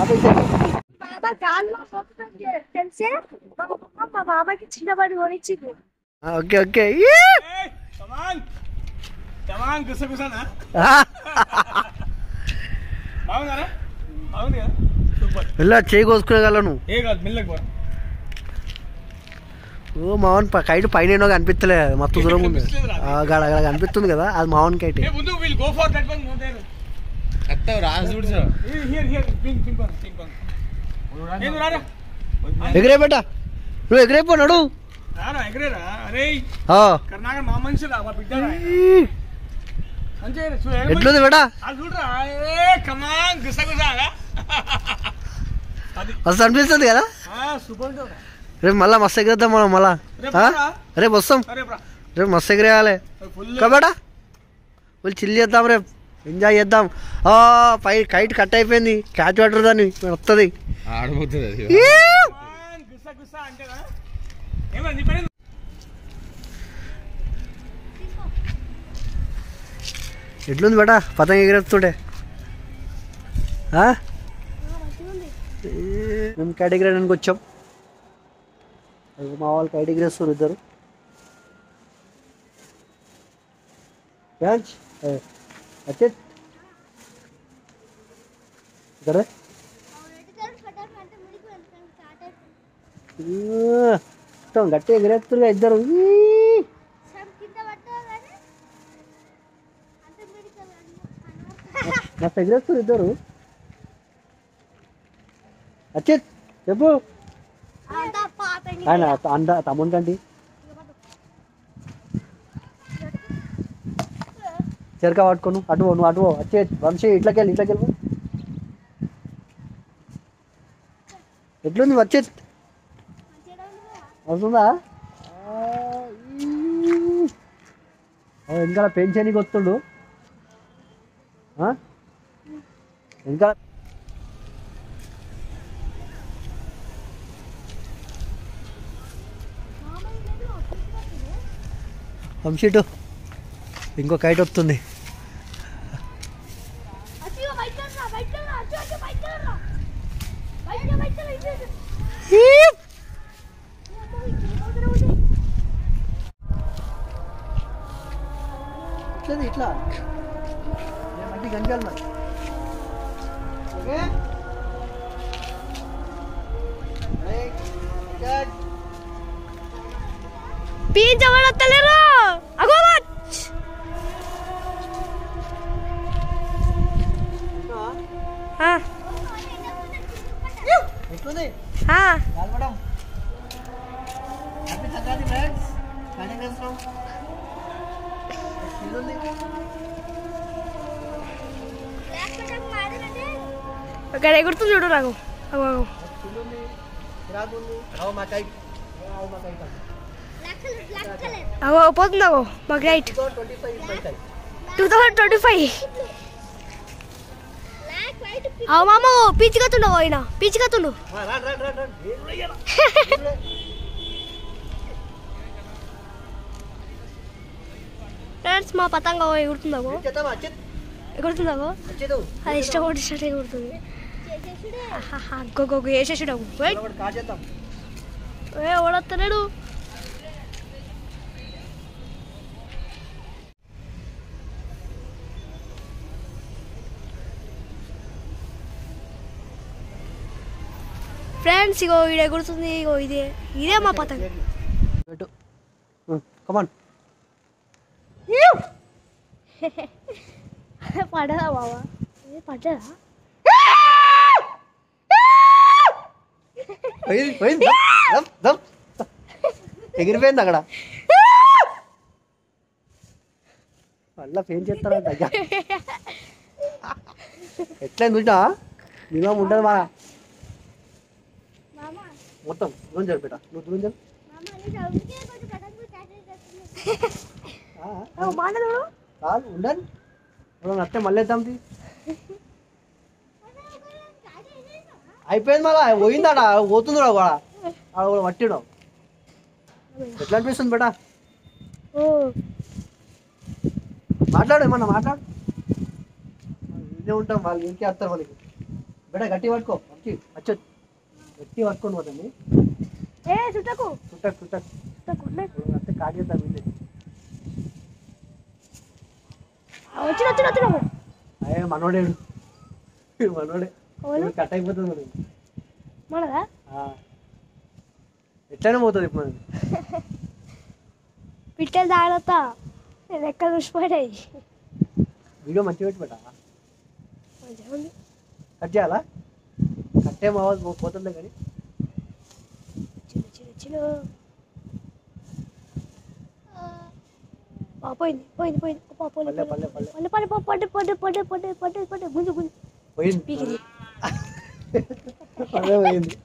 బాబా గాల్లో తెలిసే మా బాబాకి చిన్నవాడు కొనిచ్చింది. ఓకే ఓకే వెళ్ళా చేయి కోసుకునేగలను. ఓ మావన్ కైట్ పైన కనిపిస్తలే, మస్తు దూరం ఉంది. గడ కనిపిస్తుంది కదా, అది మావన్ కైట్. ఎగిరే బెట్ట, నువ్వు ఎగిరైపో నడు. ఎట్లుంది బేటా? మస్తు అనిపిస్తుంది కదా. రేపు మళ్ళా మస్తు ఎగిరేద్దాం మనం. మళ్ళా రేపు వస్తాం, రేపు మస్తు ఎగిరేయాలి కాబేటా. వాళ్ళు చిల్ చేద్దాం, రేపు ఎంజాయ్ చేద్దాం. పై కైట్ కట్ అయిపోయింది, క్యాచ్ పట్టరు దాన్ని వస్తుంది. ఎట్లుంది బేటా పతంగ ఎగిరేస్తుంటే? మేము కైట్ ఎగిరేయడానికి వచ్చాం. మా వాళ్ళు కైట్ ఎగిరేస్తారు ఇద్దరు. ఇక్కడ గట్టి ఎగిరేస్తున్నా ఇద్దరు. మస్తు ఎగిరేస్తారు ఇద్దరు. అచ్చిత్ చెప్పు. ఆయన తమ్ముని కండి చెరక పట్టుకోను. అటు నువ్వు అటు వచ్చే వంశీ ఇట్లకెళ్ళి ఎట్లుంది వచ్చేది? వస్తుందా? ఇంకా పెన్షన్కి వస్తుండు ఇంకా. వంశీటు ఇంకో కైట్ వస్తుంది. ఇట్లా మంచి గంజాలు మరి. పీంచబడతలేరు. ఇక్కడ ఎగురుతుంది చూడు నాకు. పోతుంది అగో మా గైట్ 2025. మామ పీచికతుండవు, ఆయన పీచికతుండు. ఫ్రెండ్స్ మా పతంగ ఎగురుతుందాగో, అది ఇష్టం ఎగురుతుంది. గొగ్గ వేసేసాడు. ఓడత్తలేడు. ఫ్రెండ్స్ ఇగో ఈడ ఎగురుతుంది. ఇగో ఇదే మా పతంగ. పడదా బాబా? పడ్డదా? ఎగిరిపోయింది అక్కడ. మళ్ళా ఫేన్ చేస్తారంట. ఎట్లా చూసినా నిజం ఉంటుంది బాగా. మొత్తం దూరం జరిపేట, నువ్వు దూరం జరు. ఉండండి నట్టే మళ్ళీ వేద్దాం. అయిపోయింది మళ్ళా పోయిందాడ పోతుంది కూడా పట్టిడు. ఎట్లా అనిపిస్తుంది బేటా? మాట్లాడు, ఏమన్నా మాట్లాడు. ఇదే ఉంటాం, వాళ్ళు ఇంకే వస్తారు మనకి. బేట గట్టి పట్టుకో వచ్చి వచ్చి గట్టి పట్టుకొని పోతుంది ఏ చుట్టకు చుట్టకు చుట్టకు చుట్టకు అంతే కాగేద్దాం వీళ్ళు వచ్చిన అయ్యే మనోడేడు మనోడే కట్ అయిపోతుంది మనకి మనదా ఎట్లయినా పోతుంది ఇప్పుడు మనకి పిట్టలు తాగతా ఎక్కడ చూసిపోయాయి వీడియో మంచిగా పెట్టి పెట్టా మంచిగా ఉంది కట్ చేయాలా కట్టేం అవ్వదు పోతుందే కానీ చిన్న పోయింది పోయింది పోయింది పల్లె పల్లె పల్లె పడ్డే గుంజు పోయింది పీకింది అదే పోయింది